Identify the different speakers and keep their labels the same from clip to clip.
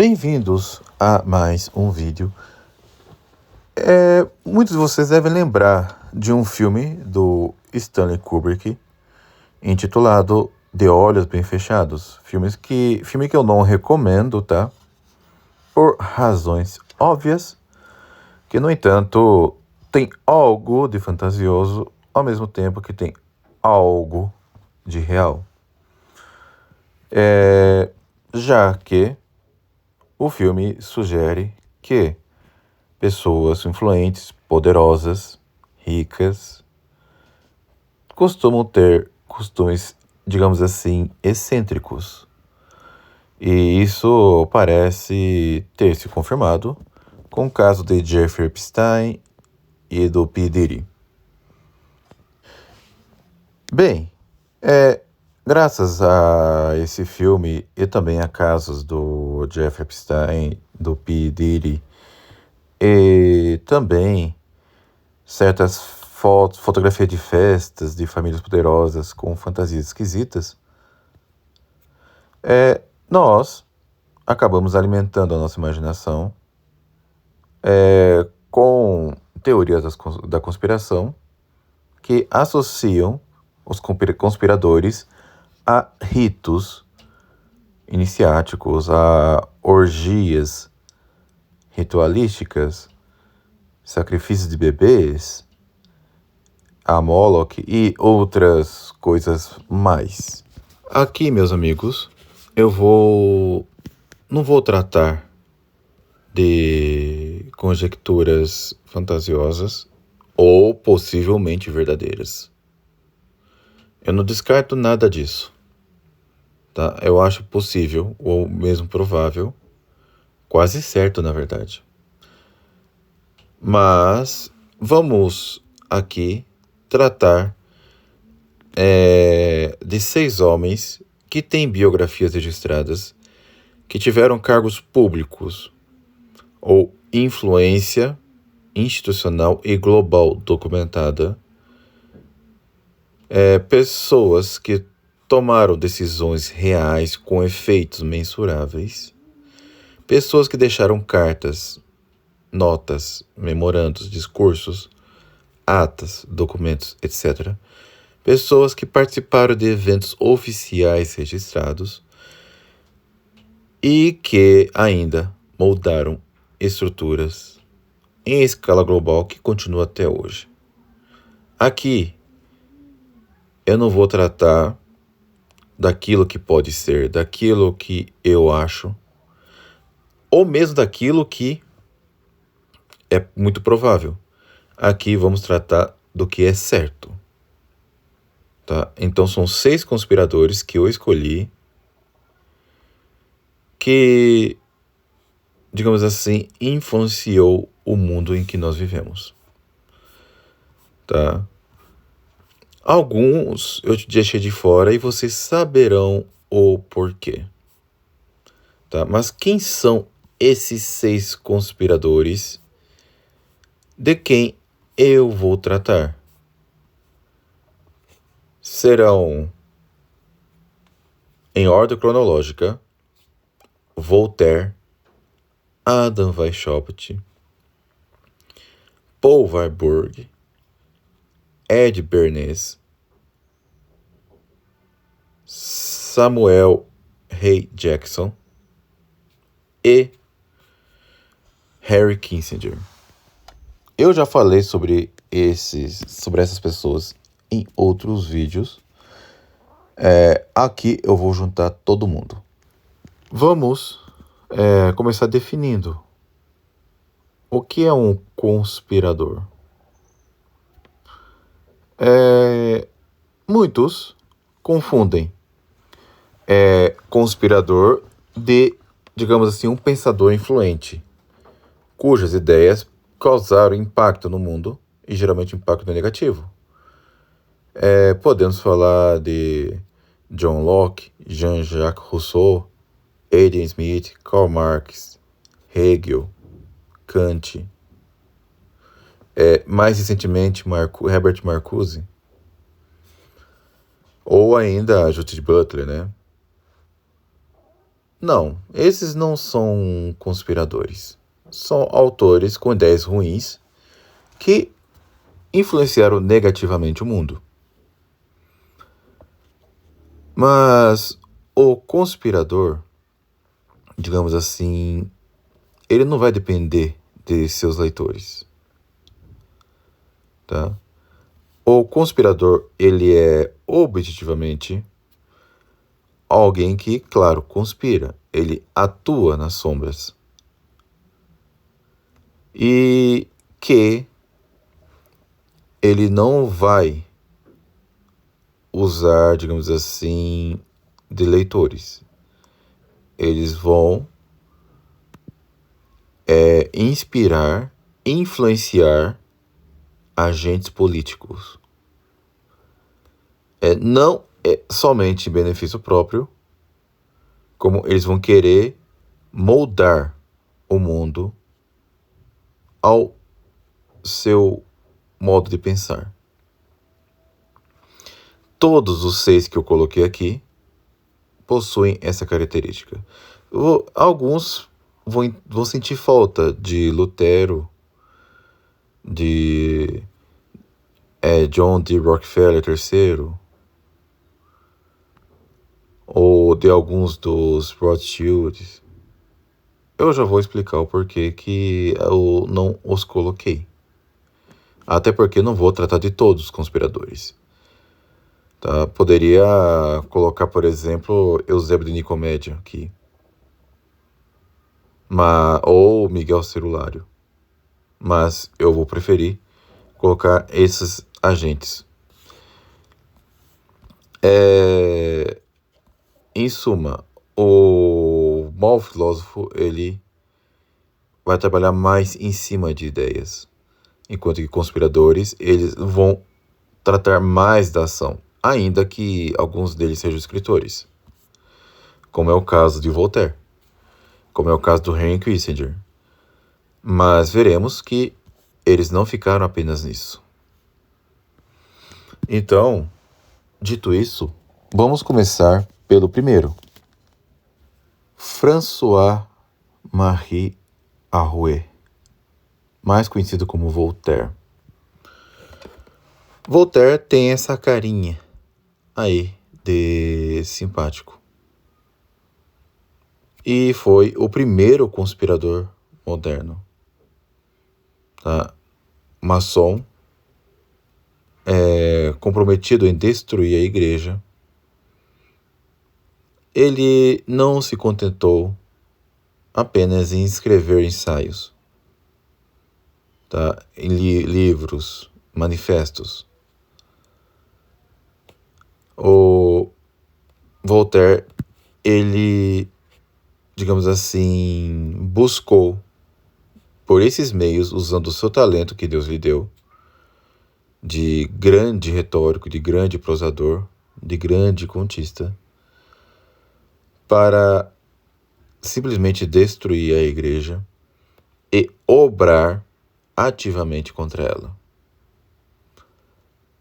Speaker 1: Bem-vindos a mais um vídeo. Muitos de vocês devem lembrar de um filme do Stanley Kubrick intitulado De Olhos Bem Fechados. Filme que eu não recomendo, tá? Por razões óbvias, que no entanto tem algo de fantasioso ao mesmo tempo que tem algo de real. Já que o filme sugere que pessoas influentes, poderosas, ricas, costumam ter costumes, digamos assim, excêntricos. E isso parece ter se confirmado com o caso de Jeffrey Epstein e do P. Diddy. Bem, graças a esse filme e também a casos do Jeffrey Epstein, do P. Diddy e também certas fotografias de festas de famílias poderosas com fantasias esquisitas, nós acabamos alimentando a nossa imaginação com teorias da conspiração que associam os conspiradores a ritos iniciáticos, a orgias ritualísticas, sacrifícios de bebês, a Moloch e outras coisas mais. Aqui, meus amigos, não vou tratar de conjecturas fantasiosas ou possivelmente verdadeiras. Eu não descarto nada disso, tá? Eu acho possível, ou mesmo provável, quase certo, na verdade. Mas vamos aqui tratar de 6 homens que têm biografias registradas, que tiveram cargos públicos ou influência institucional e global documentada, pessoas que tomaram decisões reais com efeitos mensuráveis, pessoas que deixaram cartas, notas, memorandos, discursos, atas, documentos, etc. Pessoas que participaram de eventos oficiais registrados e que ainda moldaram estruturas em escala global que continua até hoje. Aqui, eu não vou tratar daquilo que pode ser, daquilo que eu acho, ou mesmo daquilo que é muito provável. Aqui vamos tratar do que é certo. Tá? Então são 6 conspiradores que eu escolhi que, digamos assim, influenciou o mundo em que nós vivemos. Tá? Alguns eu te deixei de fora e vocês saberão o porquê. Tá? Mas quem são esses 6 conspiradores de quem eu vou tratar? Serão, em ordem cronológica, Voltaire, Adam Weishaupt, Paul Warburg, Ed Bernays, Samuel Ray Jackson e Harry Kissinger. Eu já falei sobre essas pessoas em outros vídeos. Aqui eu vou juntar todo mundo. Vamos começar definindo o que é um conspirador. Muitos confundem conspirador de, digamos assim, um pensador influente, cujas ideias causaram impacto no mundo, e geralmente impacto negativo. Podemos falar de John Locke, Jean-Jacques Rousseau, Adam Smith, Karl Marx, Hegel, Kant, mais recentemente Herbert Marcuse, ou ainda Judith Butler, né? Não, esses não são conspiradores. São autores com ideias ruins que influenciaram negativamente o mundo. Mas o conspirador, digamos assim, ele não vai depender de seus leitores, tá? O conspirador, ele é objetivamente alguém que, claro, conspira. Ele atua nas sombras. E que ele não vai usar, digamos assim, de leitores. Eles vão inspirar, influenciar agentes políticos. Não é somente em benefício próprio, como eles vão querer moldar o mundo ao seu modo de pensar. Todos os 6 que eu coloquei aqui possuem essa característica. Alguns vão sentir falta de Lutero, de John D. Rockefeller III, ou de alguns dos Rothschilds. Eu já vou explicar o porquê que eu não os coloquei. Até porque não vou tratar de todos os conspiradores. Tá? Poderia colocar, por exemplo, Eusébio de Nicomédia aqui. Ou Miguel Cerulário. Mas eu vou preferir colocar esses agentes. Em suma, o mau filósofo, ele vai trabalhar mais em cima de ideias. Enquanto que conspiradores, eles vão tratar mais da ação, ainda que alguns deles sejam escritores. Como é o caso de Voltaire. Como é o caso do Henry Kissinger. Mas veremos que eles não ficaram apenas nisso. Então, dito isso, vamos começar pelo primeiro. François-Marie Arouet, mais conhecido como Voltaire. Voltaire tem essa carinha aí de simpático. E foi o primeiro conspirador moderno. Tá? Maçom, comprometido em destruir a igreja. Ele não se contentou apenas em escrever ensaios, tá? Em livros, manifestos. O Voltaire, ele, digamos assim, buscou, por esses meios, usando o seu talento que Deus lhe deu, de grande retórico, de grande prosador, de grande contista, para simplesmente destruir a igreja e obrar ativamente contra ela.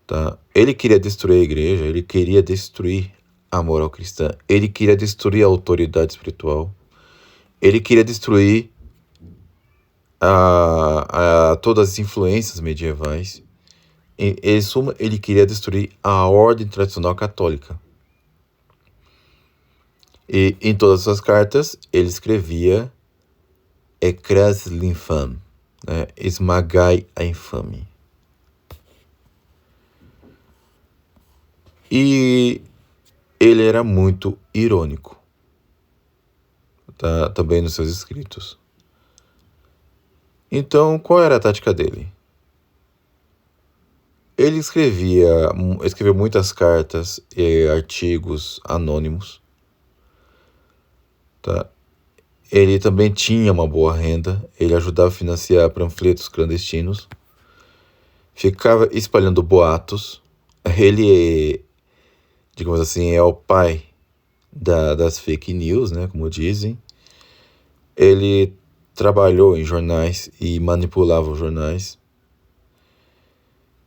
Speaker 1: Tá? Ele queria destruir a igreja, ele queria destruir a moral cristã, ele queria destruir a autoridade espiritual, ele queria destruir todas as influências medievais. Em suma, ele queria destruir a ordem tradicional católica. E em todas as suas cartas, ele escrevia Écrasez l'infâme, né? Esmagai a infame. E ele era muito irônico, tá? Também nos seus escritos. Então, qual era a tática dele? Ele escreveu muitas cartas e artigos anônimos. Tá? Ele também tinha uma boa renda, ele ajudava a financiar panfletos clandestinos, ficava espalhando boatos. Ele, digamos assim, é o pai das fake news, né, como dizem. Ele trabalhou em jornais e manipulava os jornais.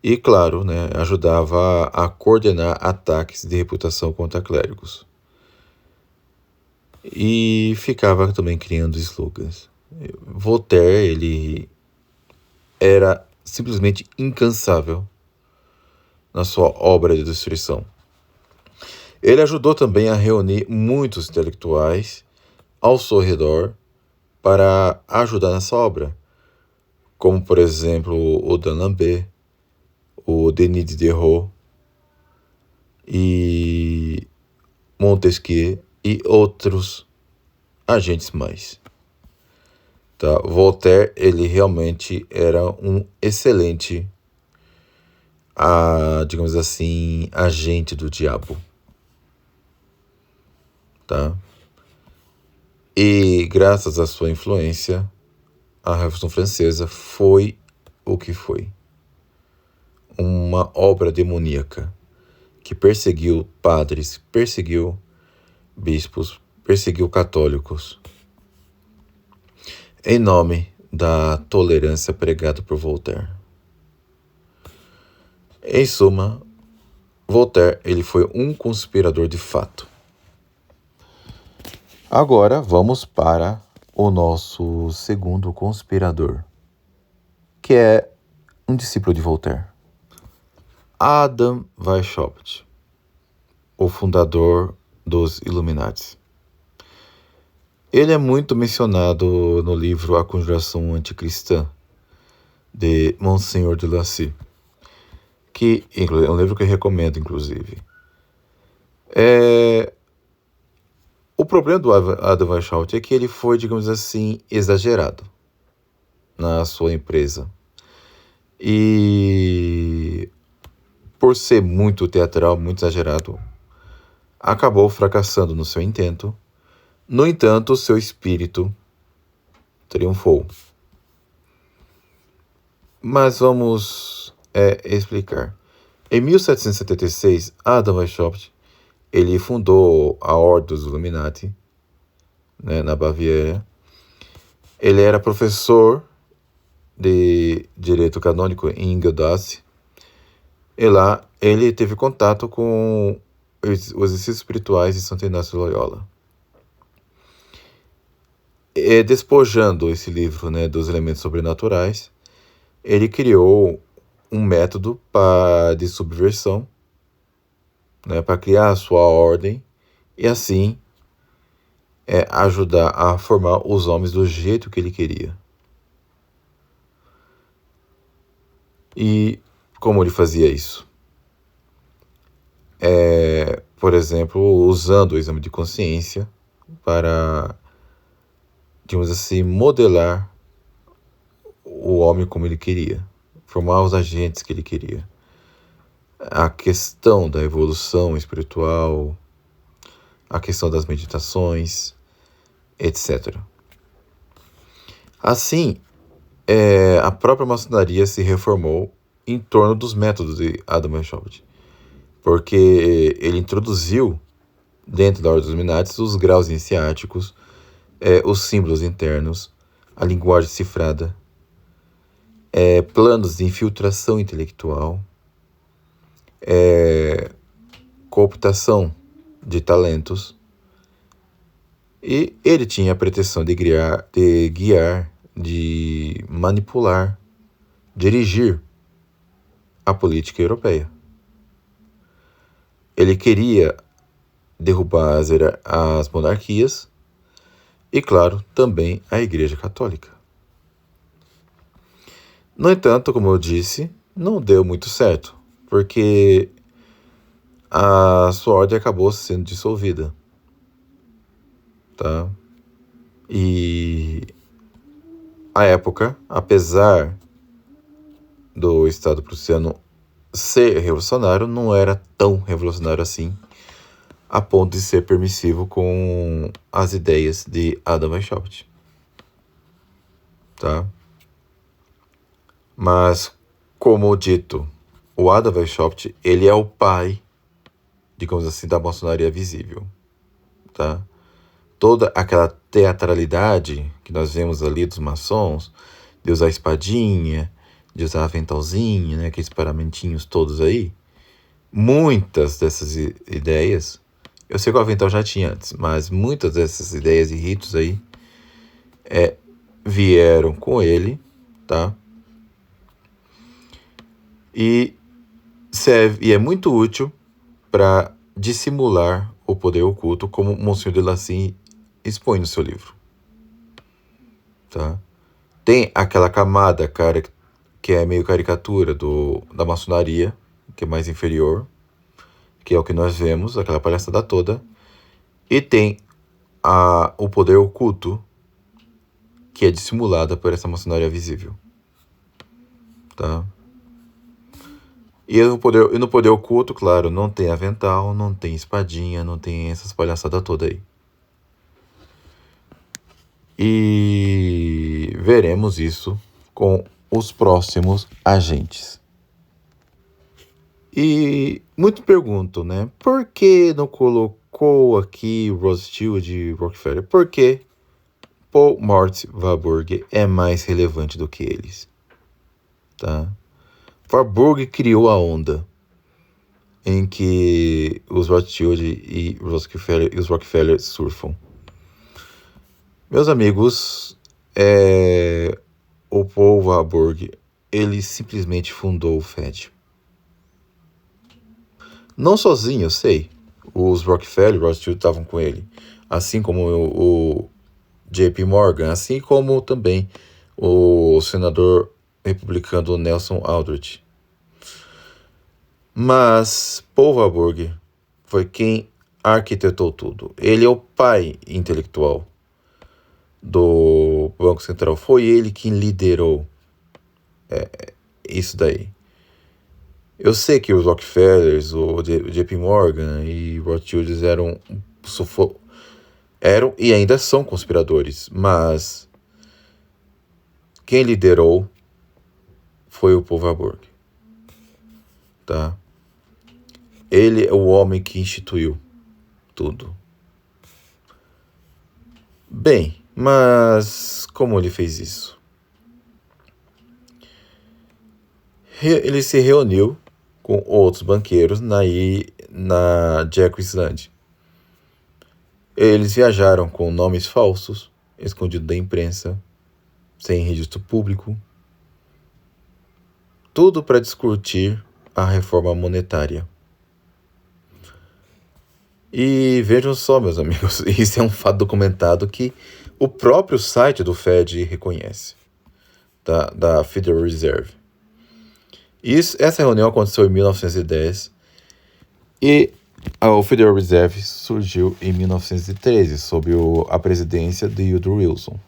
Speaker 1: E, claro, né, ajudava a coordenar ataques de reputação contra clérigos. e ficava também criando slogans. Voltaire, ele era simplesmente incansável na sua obra de destruição. Ele ajudou também a reunir muitos intelectuais ao seu redor para ajudar nessa obra, como, por exemplo, o D'Alembert, o Denis Diderot e Montesquieu e outros agentes mais. Tá? Voltaire, ele realmente era um excelente, digamos assim, agente do diabo. Tá? E graças à sua influência, a Revolução Francesa foi o que foi. Uma obra demoníaca que perseguiu padres, perseguiu bispos, perseguiu católicos, em nome da tolerância pregada por Voltaire. Em suma, Voltaire, ele foi um conspirador de fato. Agora vamos para o nosso segundo conspirador, que é um discípulo de Voltaire, Adam Weishaupt, o fundador dos Illuminati. Ele é muito mencionado no livro A Conjuração Anticristã, de Monseigneur de Lacy, que é um livro que eu recomendo, inclusive. O problema do Adam Weishaupt é que ele foi, digamos assim, exagerado na sua empresa. E por ser muito teatral, muito exagerado, acabou fracassando no seu intento. No entanto, seu espírito triunfou. Mas vamos explicar. Em 1776, Adam Weishaupt, ele fundou a Ordem dos Illuminati, né, na Baviera. Ele era professor de Direito Canônico em Gdańsk. E lá ele teve contato com os exercícios espirituais de Santo Inácio de Loyola. E despojando esse livro, né, dos elementos sobrenaturais, ele criou um método de subversão, né, para criar a sua ordem e assim ajudar a formar os homens do jeito que ele queria. E como ele fazia isso? Por exemplo, usando o exame de consciência para, digamos assim, modelar o homem como ele queria, formar os agentes que ele queria. A questão da evolução espiritual, a questão das meditações, etc. Assim, a própria maçonaria se reformou em torno dos métodos de Adam Weishaupt, porque ele introduziu dentro da Ordem dos Illuminati os graus iniciáticos, os símbolos internos, a linguagem cifrada, planos de infiltração intelectual, cooptação de talentos, e ele tinha a pretensão de guiar, de manipular, dirigir a política europeia. Ele queria derrubar as monarquias e, claro, também a Igreja Católica. No entanto, como eu disse, não deu muito certo, porque a sua ordem acabou sendo dissolvida. Tá? E à época, apesar do Estado prussiano ser revolucionário, não era tão revolucionário assim, a ponto de ser permissivo com as ideias de Adam Weishaupt. Tá? Mas, como dito, o Adam Weishaupt, ele é o pai, digamos assim, da maçonaria visível. Tá? Toda aquela teatralidade que nós vemos ali dos maçons, de usar espadinha, de usar aventalzinho, né, aqueles paramentinhos todos aí, muitas dessas ideias Eu sei que o Avental já tinha antes, mas muitas dessas ideias e ritos aí vieram com ele, tá? E serve e é muito útil para dissimular o poder oculto, como Monsieur de Lacy expõe no seu livro, tá? Tem aquela camada, cara, que é meio caricatura da maçonaria, que é mais inferior, que é o que nós vemos, aquela palhaçada toda. E tem o poder oculto, que é dissimulada por essa maçonaria visível, tá? E no poder oculto, claro, não tem avental, não tem espadinha, não tem essas palhaçadas todas aí. E veremos isso com os próximos agentes. E muitos perguntam, né? Por que não colocou aqui Rothschild e Rockefeller? Por que Paul Mortimer Warburg é mais relevante do que eles? Tá? Warburg criou a onda em que os Rothschild e os Rockefeller surfam. Meus amigos, o Paul Warburg, ele simplesmente fundou o Fed. Não sozinho, eu sei. Os Rockefeller e Rothschild estavam com ele. Assim como o JP Morgan, assim como também o senador republicano Nelson Aldrich. Mas Paul Warburg foi quem arquitetou tudo. Ele é o pai intelectual do Banco Central. Foi ele quem liderou isso daí. Eu sei que os Rockefellers, o JP Morgan e Rothschilds eram e ainda são conspiradores, mas quem liderou foi o Paul Warburg, tá? Ele é o homem que instituiu tudo. Bem, mas como ele fez isso? Ele se reuniu com outros banqueiros na Jacques Land. Eles viajaram com nomes falsos, escondidos da imprensa, sem registro público. Tudo para discutir a reforma monetária. E vejam só, meus amigos, isso é um fato documentado que o próprio site do Fed reconhece, da Federal Reserve. Essa reunião aconteceu em 1910 e o Federal Reserve surgiu em 1913, sob a presidência de Woodrow Wilson.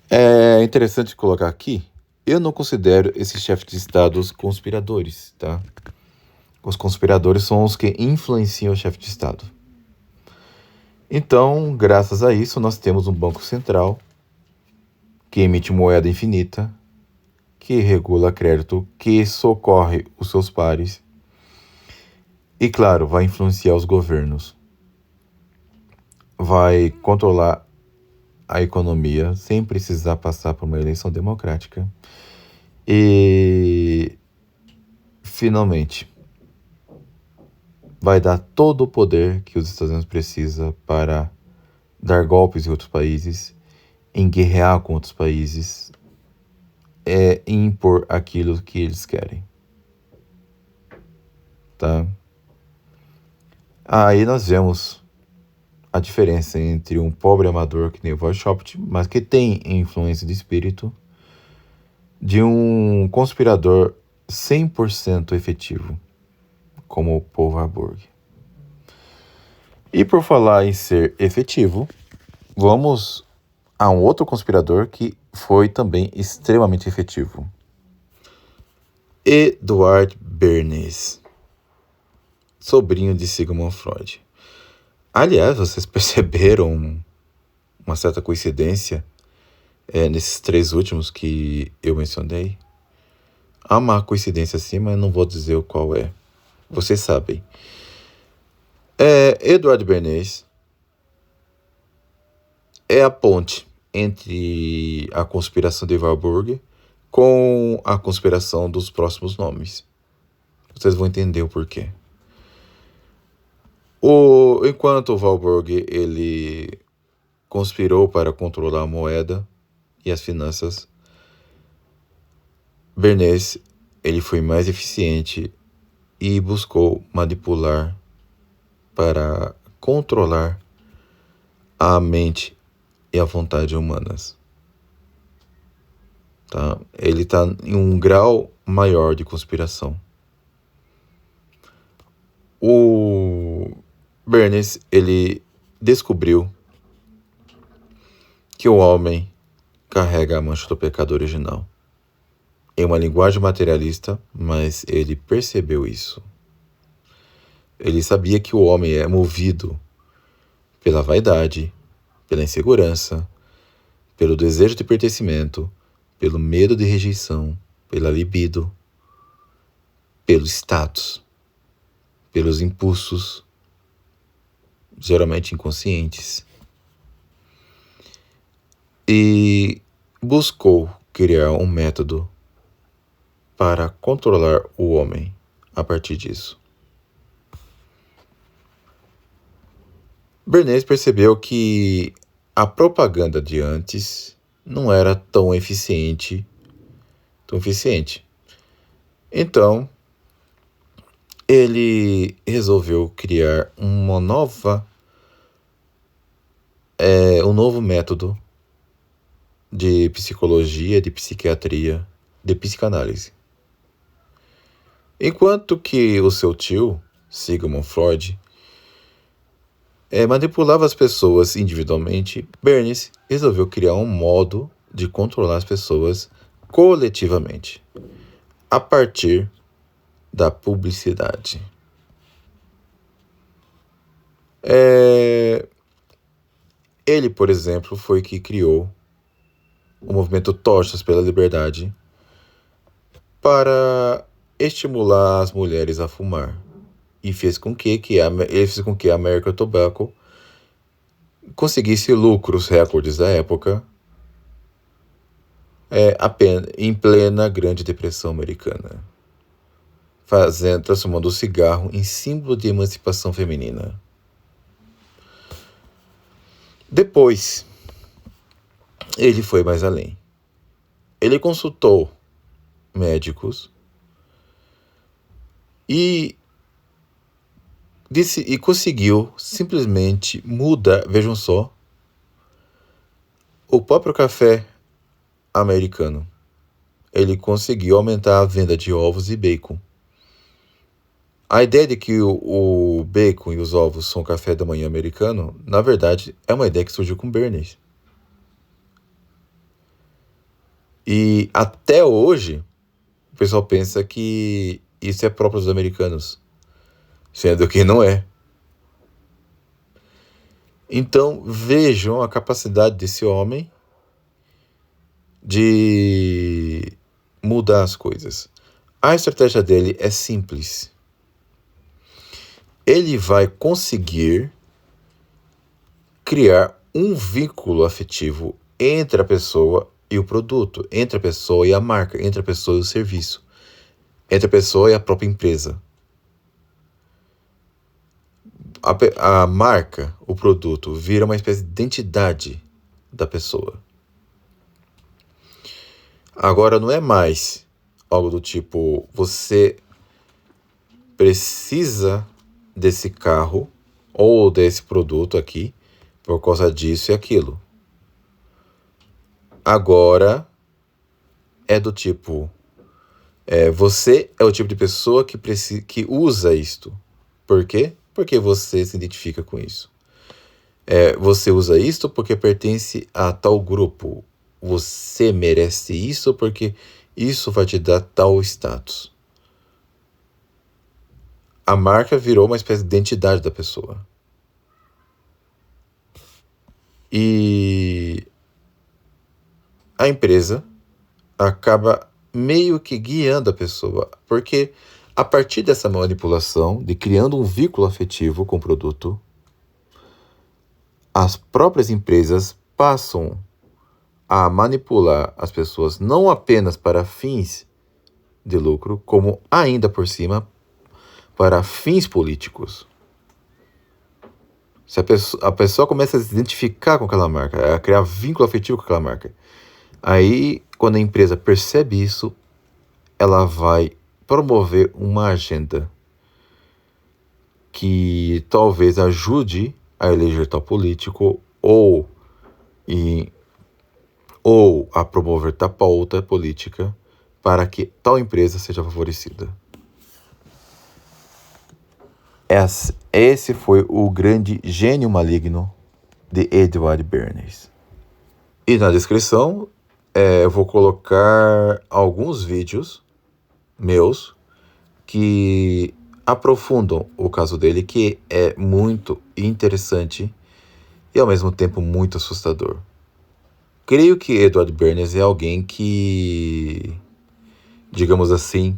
Speaker 1: É interessante colocar aqui, eu não considero esses chefes de estados conspiradores, tá? Os conspiradores são os que influenciam o chefe de estado. Então, graças a isso, nós temos um banco central que emite moeda infinita, que regula crédito, que socorre os seus pares e, claro, vai influenciar os governos. Vai controlar a economia sem precisar passar por uma eleição democrática. E, finalmente, vai dar todo o poder que os Estados Unidos precisa para dar golpes em outros países, enguerrear com outros países, e impor aquilo que eles querem. Tá? Aí nós vemos a diferença entre um pobre amador que nem o Weishaupt, mas que tem influência de espírito, de um conspirador 100% efetivo, como o Paul Warburg. E por falar em ser efetivo, vamos a um outro conspirador que foi também extremamente efetivo. Edward Bernays, sobrinho de Sigmund Freud. Aliás, vocês perceberam uma certa coincidência nesses três últimos que eu mencionei? Há uma coincidência sim, mas não vou dizer qual é. Vocês sabem. Edward Bernays é a ponte entre a conspiração de Warburg com a conspiração dos próximos nomes. Vocês vão entender o porquê. Enquanto o Valborg ele conspirou para controlar a moeda e as finanças, Bernays ele foi mais eficiente e buscou manipular para controlar a mente e a vontade humanas. Tá? Ele está em um grau maior de conspiração. O Bernays ele descobriu que o homem carrega a mancha do pecado original. Em uma linguagem materialista, mas ele percebeu isso. Ele sabia que o homem é movido pela vaidade, pela insegurança, pelo desejo de pertencimento, pelo medo de rejeição, pela libido, pelo status, pelos impulsos, geralmente inconscientes. E buscou criar um método para controlar o homem a partir disso. Bernays percebeu que a propaganda de antes não era tão eficiente. Então, ele resolveu criar um novo método de psicologia, de psiquiatria, de psicanálise. Enquanto que o seu tio, Sigmund Freud, manipulava as pessoas individualmente, Bernays resolveu criar um modo de controlar as pessoas coletivamente, a partir da publicidade. Ele, por exemplo, foi que criou o movimento Tochas pela Liberdade para estimular as mulheres a fumar. E fez com que a American Tobacco conseguisse lucros recordes da época em plena Grande Depressão Americana, transformando o cigarro em símbolo de emancipação feminina. Depois, ele foi mais além. Ele consultou médicos e conseguiu simplesmente mudar, vejam só, o próprio café americano. Ele conseguiu aumentar a venda de ovos e bacon. A ideia de que o bacon e os ovos são café da manhã americano, na verdade, é uma ideia que surgiu com Bernays. E até hoje, o pessoal pensa que isso é próprio dos americanos, sendo que não é. Então, vejam a capacidade desse homem de mudar as coisas. A estratégia dele é simples. Ele vai conseguir criar um vínculo afetivo entre a pessoa e o produto, entre a pessoa e a marca, entre a pessoa e o serviço, entre a pessoa e a própria empresa. A marca, o produto, vira uma espécie de identidade da pessoa. Agora não é mais algo do tipo, você precisa desse carro ou desse produto aqui por causa disso e aquilo. Agora é do tipo, você é o tipo de pessoa que usa isto. Por quê? Porque você se identifica com isso. Você usa isto porque pertence a tal grupo. Você merece isso porque isso vai te dar tal status. A marca virou uma espécie de identidade da pessoa. E a empresa acaba meio que guiando a pessoa, porque a partir dessa manipulação, de criando um vínculo afetivo com o produto, as próprias empresas passam a manipular as pessoas não apenas para fins de lucro, como ainda por cima para fins políticos. Se a pessoa começa a se identificar com aquela marca, a criar vínculo afetivo com aquela marca, aí, quando a empresa percebe isso, ela vai promover uma agenda que talvez ajude a eleger tal político ou a promover tal pauta política para que tal empresa seja favorecida. Esse foi o grande gênio maligno de Edward Bernays. E na descrição eu vou colocar alguns vídeos meus que aprofundam o caso dele, que é muito interessante e ao mesmo tempo muito assustador. Creio que Edward Bernays é alguém que, digamos assim,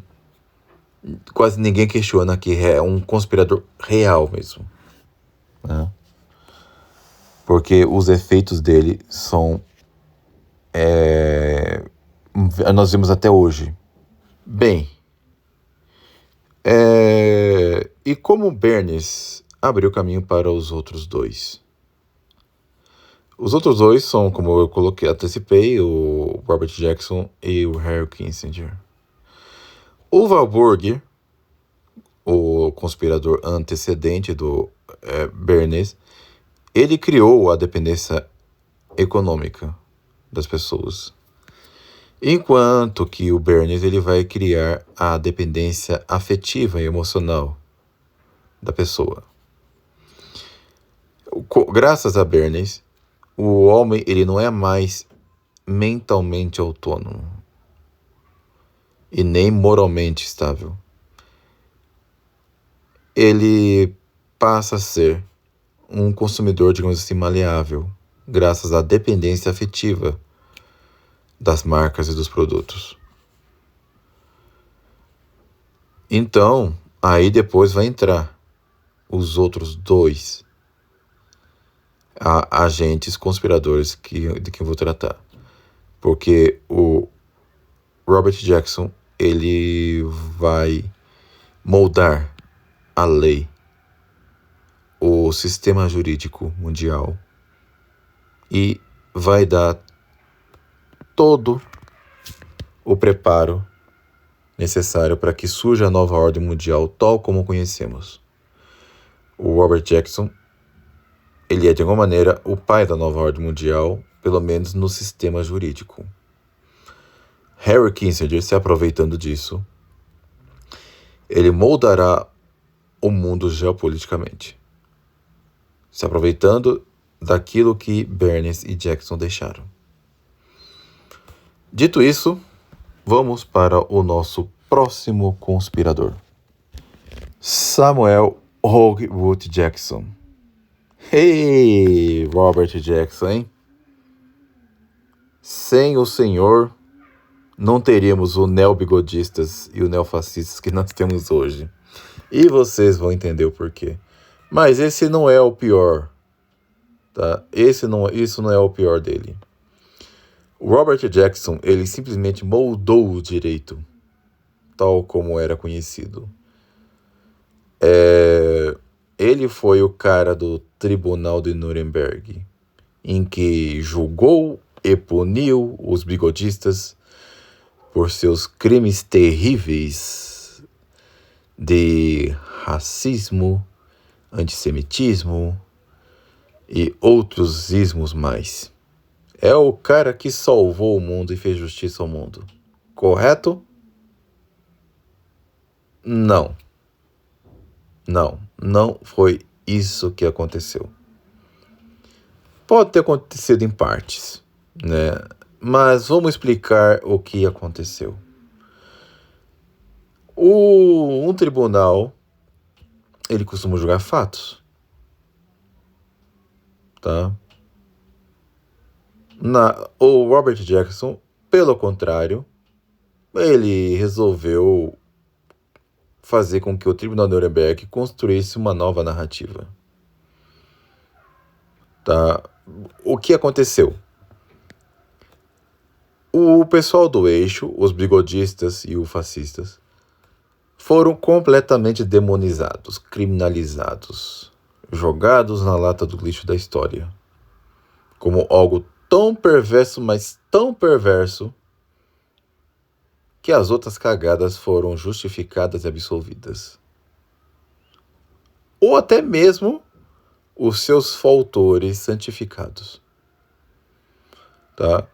Speaker 1: quase ninguém questiona que é um conspirador real mesmo, né? Porque os efeitos dele são nós vimos até hoje. Bem, e como Bernays abriu caminho para os outros dois? Os outros dois são, como eu antecipei, o Robert Jackson e o Harry Kissinger. O Warburg, o conspirador antecedente do Bernays, ele criou a dependência econômica das pessoas. Enquanto que o Bernays ele vai criar a dependência afetiva e emocional da pessoa. Graças a Bernays, o homem ele não é mais mentalmente autônomo e nem moralmente estável. Ele passa a ser um consumidor, digamos assim, maleável, graças à dependência afetiva das marcas e dos produtos. Então, aí depois vai entrar os outros dois agentes conspiradores de quem eu vou tratar. Porque o Robert Jackson, ele vai moldar a lei, o sistema jurídico mundial e vai dar todo o preparo necessário para que surja a nova ordem mundial tal como conhecemos. O Robert Jackson, ele é de alguma maneira o pai da nova ordem mundial, pelo menos no sistema jurídico. Harry Kissinger, se aproveitando disso, ele moldará o mundo geopoliticamente, se aproveitando daquilo que Bernays e Jackson deixaram. Dito isso, vamos para o nosso próximo conspirador. Samuel Hogwood Jackson. Hey, Robert Jackson, hein? Sem o senhor, não teríamos o neobigodistas e o neofascistas que nós temos hoje. E vocês vão entender o porquê. Mas esse não é o pior, tá? Isso não é o pior dele. O Robert Jackson, ele simplesmente moldou o direito, tal como era conhecido. Ele foi o cara do Tribunal de Nuremberg, em que julgou e puniu os bigodistas por seus crimes terríveis de racismo, antissemitismo e outros ismos mais. É o cara que salvou o mundo e fez justiça ao mundo. Correto? Não. Não foi isso que aconteceu. Pode ter acontecido em partes, né? Mas vamos explicar o que aconteceu. Um tribunal, ele costuma julgar fatos, tá? O Robert Jackson, pelo contrário, ele resolveu fazer com que o Tribunal de Nuremberg construísse uma nova narrativa. Tá? O que aconteceu? O pessoal do eixo, os bigodistas e os fascistas, foram completamente demonizados, criminalizados. jogados na lata do lixo da história, como algo tão perverso, mas tão perverso, que as outras cagadas foram justificadas e absolvidas. Ou até mesmo os seus fautores santificados. Tá?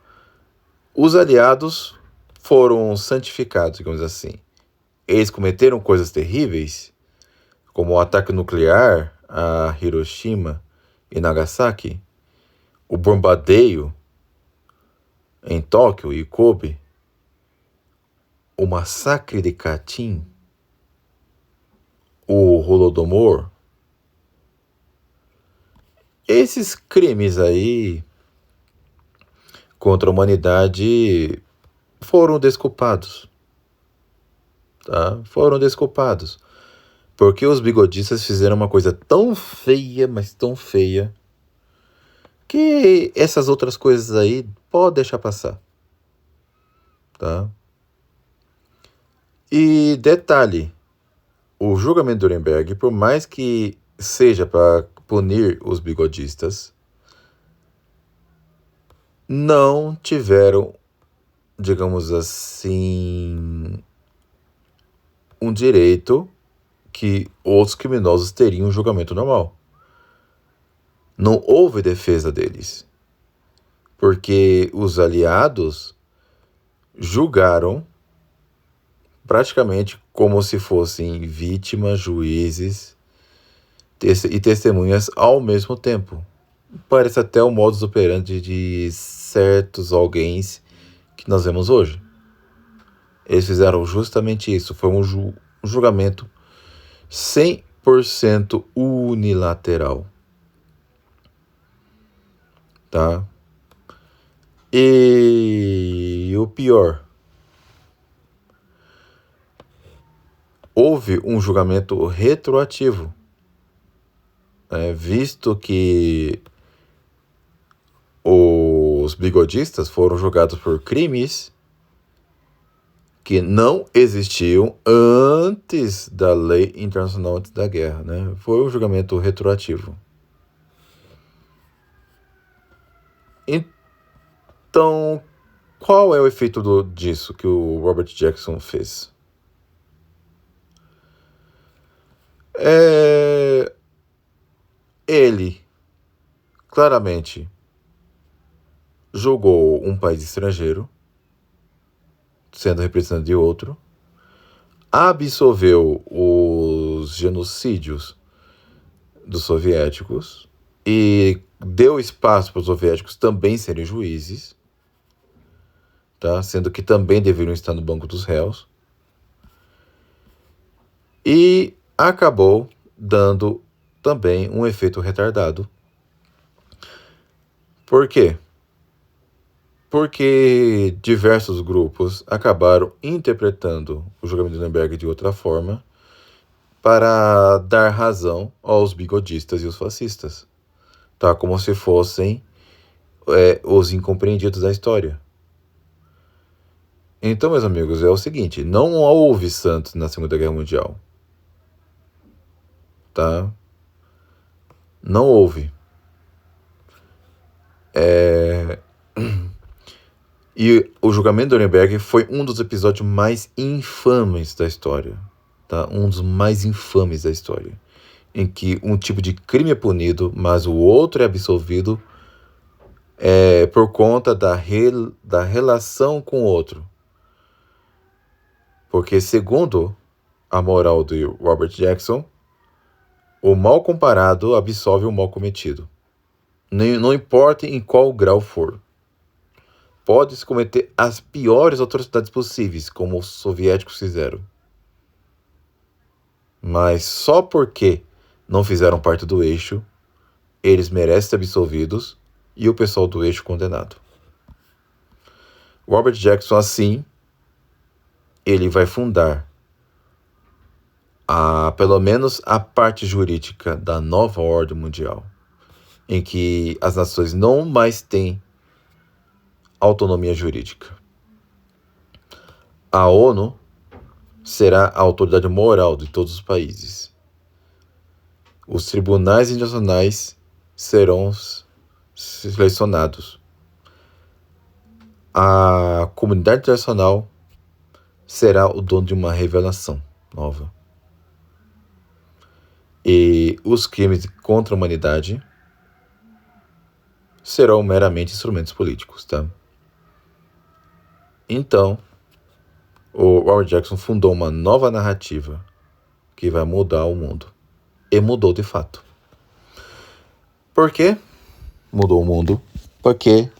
Speaker 1: Os aliados foram santificados, digamos assim. Eles cometeram coisas terríveis, como o ataque nuclear a Hiroshima e Nagasaki, o bombardeio em Tóquio e Kobe, o massacre de Katyn, o Holodomor. Esses crimes aí contra a humanidade foram desculpados. Tá? Foram desculpados. Porque os bigodistas fizeram uma coisa tão feia, mas tão feia, que essas outras coisas aí pode deixar passar. Tá? E detalhe, o julgamento de Nuremberg, por mais que seja para punir os bigodistas, não tiveram, digamos assim, um direito que outros criminosos teriam um julgamento normal. Não houve defesa deles, porque os aliados julgaram praticamente como se fossem vítimas, juízes e testemunhas ao mesmo tempo. Parece até o modus operandi de certos alguém que nós vemos hoje. Eles fizeram justamente isso. Foi um julgamento 100% unilateral. Tá? E o pior, houve um julgamento retroativo, visto que os bigodistas foram julgados por crimes que não existiam antes da lei internacional antes da guerra, né? Foi um julgamento retroativo. Então, qual é o efeito disso que o Robert Jackson fez? Ele claramente julgou um país estrangeiro, sendo representante de outro, absolveu os genocídios dos soviéticos e deu espaço para os soviéticos também serem juízes, tá? Sendo que também deveriam estar no banco dos réus, e acabou dando também um efeito retardado. Por quê? Porque diversos grupos acabaram interpretando o julgamento de Nuremberg de outra forma para dar razão aos bigodistas e os fascistas, tá? Como se fossem os incompreendidos da história. Então, meus amigos, é o seguinte, não houve santos na Segunda Guerra Mundial. Tá? Não houve. E o julgamento de Nuremberg foi um dos episódios mais infames da história. Tá? Um dos mais infames da história. Em que um tipo de crime é punido, mas o outro é absolvido por conta da relação com o outro. Porque, segundo a moral de Robert Jackson, o mal comparado absolve o mal cometido. Não importa em qual grau for. Pode-se cometer as piores atrocidades possíveis, como os soviéticos fizeram. Mas só porque não fizeram parte do eixo, eles merecem ser absolvidos e o pessoal do eixo condenado. Robert Jackson, assim, ele vai fundar pelo menos a parte jurídica da nova ordem mundial, em que as nações não mais têm autonomia jurídica. A ONU será a autoridade moral de todos os países. Os tribunais internacionais serão selecionados. A comunidade internacional será o dono de uma revelação nova. E os crimes contra a humanidade serão meramente instrumentos políticos, tá? Então, o Robert Jackson fundou uma nova narrativa que vai mudar o mundo. E mudou de fato. Por quê? Mudou o mundo. Porque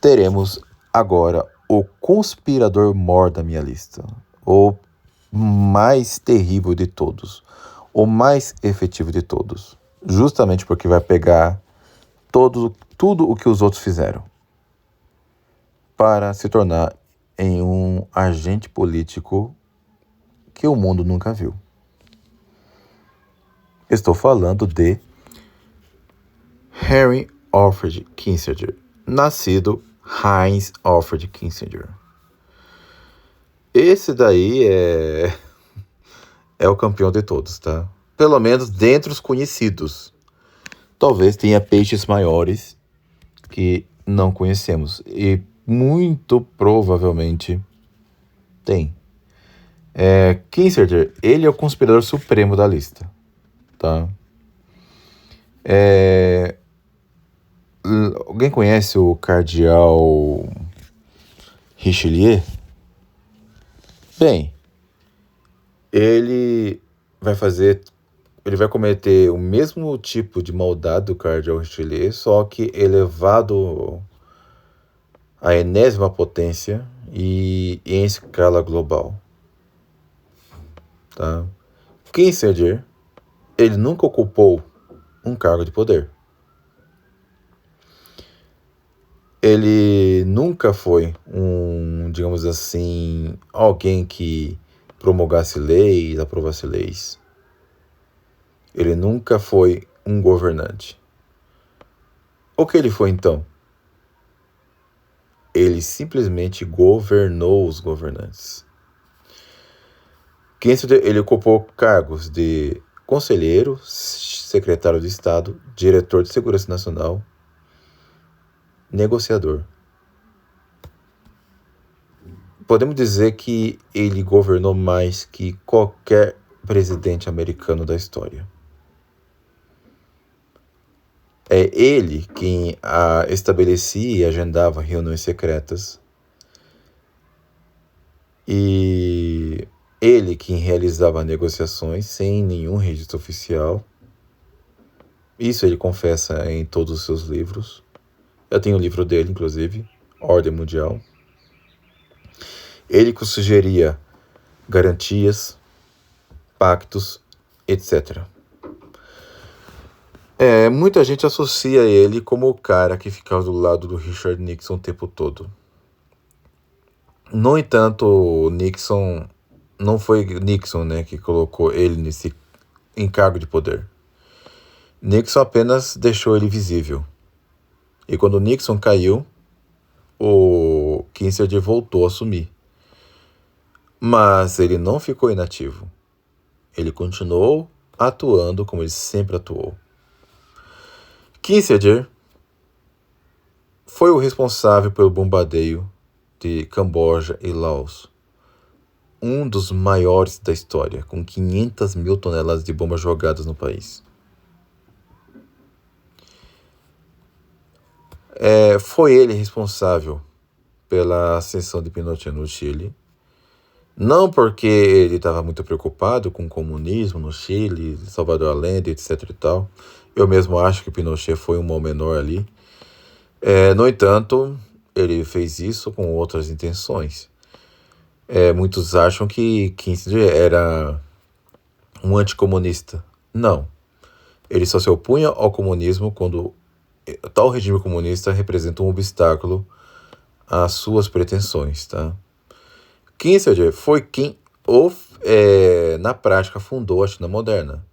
Speaker 1: teremos agora o conspirador mor da minha lista. O mais terrível de todos. O mais efetivo de todos. Justamente porque vai pegar tudo o que os outros fizeram para se tornar em um agente político que o mundo nunca viu. Estou falando de Henry Alfred Kissinger, nascido Heinz Alfred Kissinger. Esse daí é o campeão de todos, tá? Pelo menos dentre os conhecidos. Talvez tenha peixes maiores que não conhecemos. E muito provavelmente tem. Kissinger, ele é o conspirador supremo da lista, tá? Alguém conhece o cardeal Richelieu? Bem, ele vai cometer o mesmo tipo de maldade do cardeal Richelieu, só que elevado à enésima potência e em escala global. Tá? Kissinger, ele nunca ocupou um cargo de poder. Ele nunca foi digamos assim, alguém que promulgasse leis, aprovasse leis. Ele nunca foi um governante. O que ele foi então? Ele simplesmente governou os governantes. Ele ocupou cargos de conselheiro, secretário de Estado, diretor de Segurança Nacional, negociador. Podemos dizer que ele governou mais que qualquer presidente americano da história. É ele quem estabelecia e agendava reuniões secretas. E ele quem realizava negociações sem nenhum registro oficial. Isso ele confessa em todos os seus livros. Eu tenho o livro dele, inclusive, Ordem Mundial. Ele que sugeria garantias, pactos, etc. Muita gente associa ele como o cara que ficava do lado do Richard Nixon o tempo todo. No entanto, Nixon não foi Nixon, né, que colocou ele nesse encargo de poder. Nixon apenas deixou ele visível. E quando Nixon caiu, o Kissinger voltou a assumir. Mas ele não ficou inativo. Ele continuou atuando como ele sempre atuou. Kissinger foi o responsável pelo bombardeio de Camboja e Laos. Um dos maiores da história, com 500 mil toneladas de bombas jogadas no país. Foi ele responsável pela ascensão de Pinochet no Chile. Não porque ele estava muito preocupado com o comunismo no Chile, Salvador Allende, etc. e tal. Eu mesmo acho que Pinochet foi um mal menor ali. No entanto, ele fez isso com outras intenções. Muitos acham que Kissinger era um anticomunista. Não. Ele só se opunha ao comunismo quando tal regime comunista representa um obstáculo às suas pretensões, tá? Kissinger foi quem, na prática, fundou a China moderna,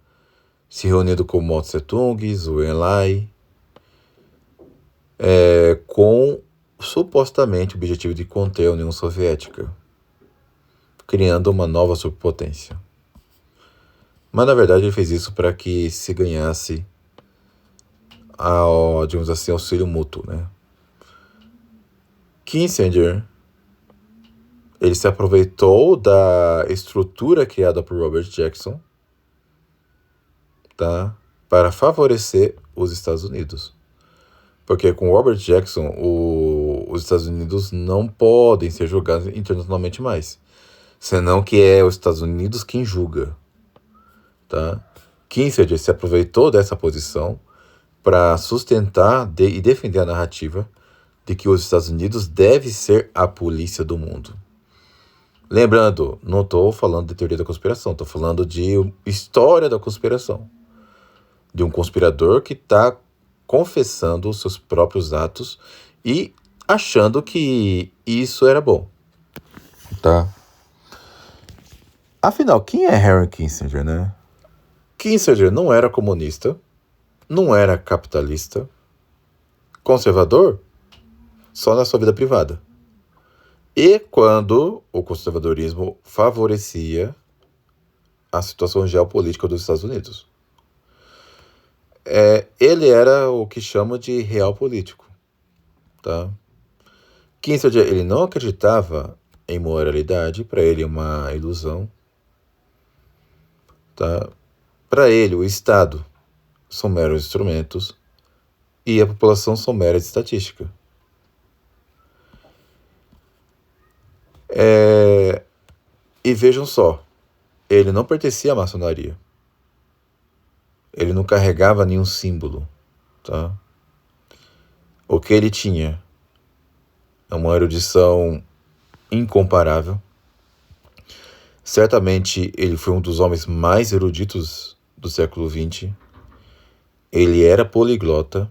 Speaker 1: se reunindo com Mao Tse-tung, Zhou Enlai, com supostamente o objetivo de conter a União Soviética, criando uma nova superpotência. Mas na verdade ele fez isso para que se ganhasse, digamos assim, auxílio mútuo, né? Kissinger, ele se aproveitou da estrutura criada por Robert Jackson, tá? Para favorecer os Estados Unidos. Porque com Robert Jackson, os Estados Unidos não podem ser julgados internacionalmente mais. Senão que é os Estados Unidos quem julga, tá? Kissinger se aproveitou dessa posição para sustentar e defender a narrativa de que os Estados Unidos deve ser a polícia do mundo. Lembrando, não estou falando de teoria da conspiração, estou falando de história da conspiração. De um conspirador que está confessando os seus próprios atos e achando que isso era bom, tá? Afinal, quem é Henry Kissinger, né? Kissinger não era comunista, não era capitalista, conservador só na sua vida privada. E quando o conservadorismo favorecia a situação geopolítica dos Estados Unidos. Ele era o que chama de real político, tá? Kissinger, ele não acreditava em moralidade, para ele é uma ilusão, tá? Para ele, o Estado são meros instrumentos e a população são meras estatística. E vejam só, ele não pertencia à maçonaria. Ele não carregava nenhum símbolo, tá? O que ele tinha é uma erudição incomparável. Certamente ele foi um dos homens mais eruditos do século XX. Ele era poliglota.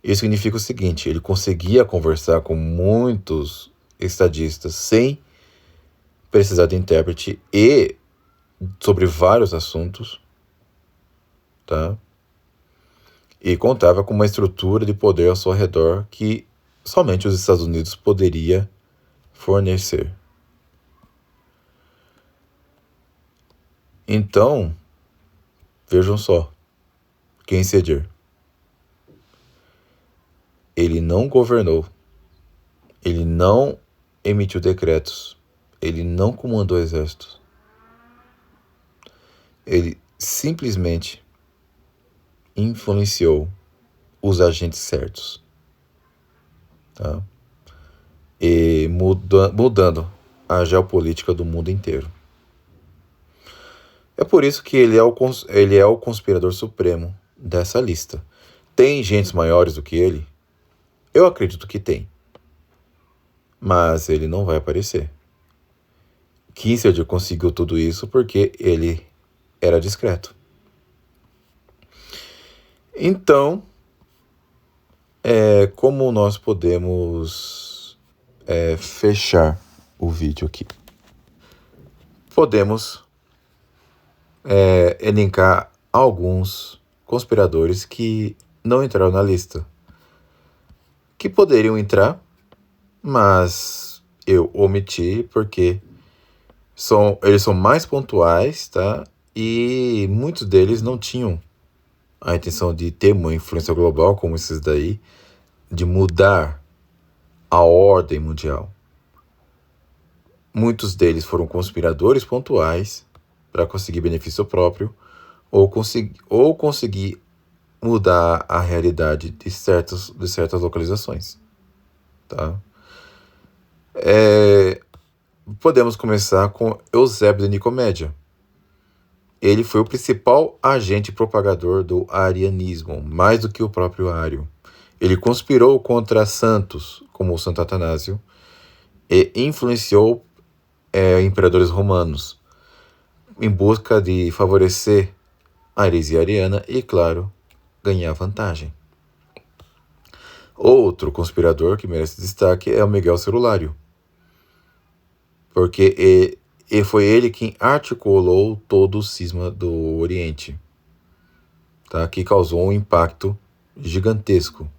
Speaker 1: Isso significa o seguinte: ele conseguia conversar com muitos estadistas sem precisar de intérprete e sobre vários assuntos, tá? E contava com uma estrutura de poder ao seu redor que somente os Estados Unidos poderia fornecer. Então, vejam só, Kissinger, ele não governou, ele não emitiu decretos, ele não comandou exércitos. Ele simplesmente influenciou os agentes certos, tá? E mudando a geopolítica do mundo inteiro. É por isso que ele é o conspirador supremo dessa lista. Tem gentes maiores do que ele? Eu acredito que tem. Mas ele não vai aparecer. Kissinger conseguiu tudo isso porque ele era discreto. Então, como nós podemos fechar o vídeo aqui? Podemos elencar alguns conspiradores que não entraram na lista. Que poderiam entrar, mas eu omiti porque eles são mais pontuais, tá? E muitos deles não tinham a intenção de ter uma influência global como esses daí, de mudar a ordem mundial. Muitos deles foram conspiradores pontuais para conseguir benefício próprio ou conseguir mudar a realidade de certas localizações, tá? Podemos começar com Eusébio de Nicomédia. Ele foi o principal agente propagador do arianismo, mais do que o próprio Ário. Ele conspirou contra santos, como o Santo Atanásio, e influenciou imperadores romanos, em busca de favorecer a heresia ariana e, claro, ganhar vantagem. Outro conspirador que merece destaque é o Miguel Celulário, porque foi ele quem articulou todo o cisma do Oriente, tá? Que causou um impacto gigantesco,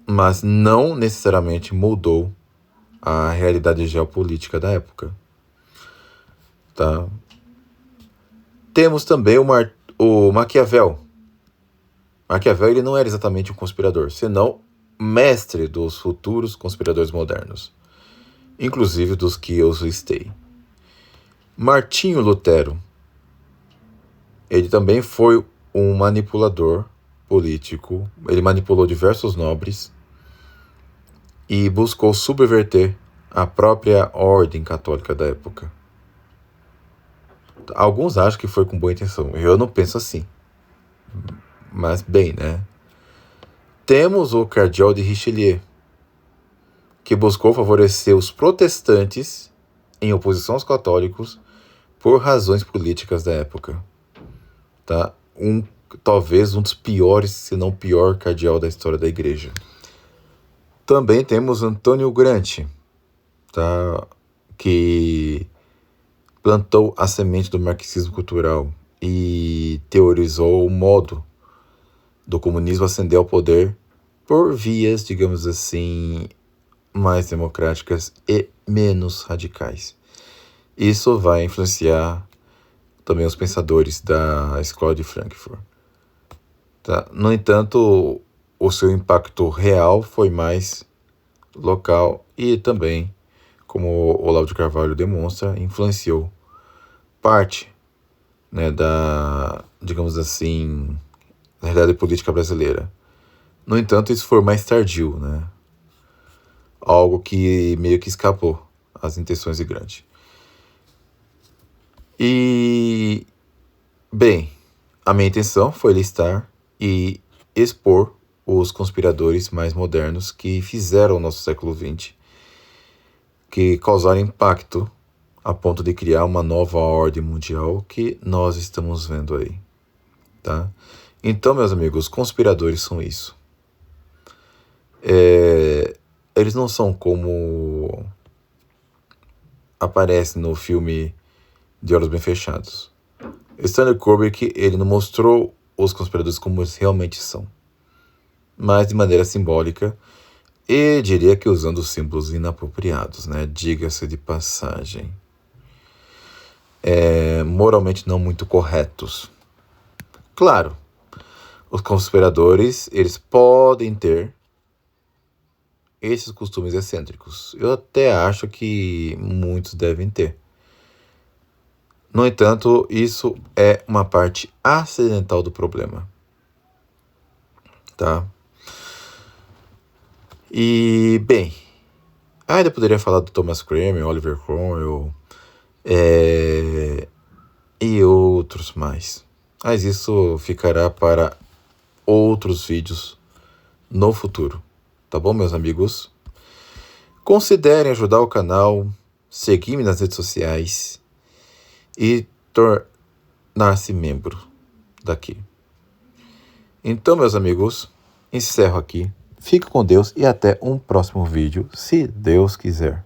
Speaker 1: mas não necessariamente mudou a realidade geopolítica da época, tá? Temos também o Maquiavel. Maquiavel ele não era exatamente um conspirador, senão mestre dos futuros conspiradores modernos, inclusive dos que eu listei. Martinho Lutero, ele também foi um manipulador político, ele manipulou diversos nobres e buscou subverter a própria ordem católica da época. Alguns acham que foi com boa intenção, eu não penso assim. Mas bem, né? Temos o cardeal de Richelieu, que buscou favorecer os protestantes em oposição aos católicos por razões políticas da época. Tá? Talvez um dos piores, se não o pior cardeal da história da igreja. Também temos Antônio Gramsci, tá? Que plantou a semente do marxismo cultural e teorizou o modo do comunismo ascender ao poder por vias, digamos assim, mais democráticas e menos radicais. Isso vai influenciar também os pensadores da Escola de Frankfurt. Tá? No entanto, o seu impacto real foi mais local e também, como o Olavo de Carvalho demonstra, influenciou parte, né, da, digamos assim, da realidade política brasileira. No entanto, isso foi mais tardio, né? Algo que meio que escapou às intenções de Gramsci. E, bem, a minha intenção foi listar e expor os conspiradores mais modernos que fizeram o nosso século XX, que causaram impacto a ponto de criar uma nova ordem mundial que nós estamos vendo aí, tá? Então, meus amigos, conspiradores são isso. Eles não são como aparece no filme De Olhos Bem Fechados. Stanley Kubrick, ele não mostrou os conspiradores como eles realmente são, mas de maneira simbólica e diria que usando símbolos inapropriados, né? Diga-se de passagem. Moralmente não muito corretos. Claro, os conspiradores, eles podem ter esses costumes excêntricos. Eu até acho que muitos devem ter. No entanto, isso é uma parte acidental do problema. Tá? E, bem, ainda poderia falar do Thomas Kramer, Oliver Cromwell e outros mais. Mas isso ficará para outros vídeos no futuro. Tá bom, meus amigos? Considerem ajudar o canal, seguir-me nas redes sociais e tornar-se membro daqui. Então, meus amigos, encerro aqui. Fique com Deus e até um próximo vídeo, se Deus quiser.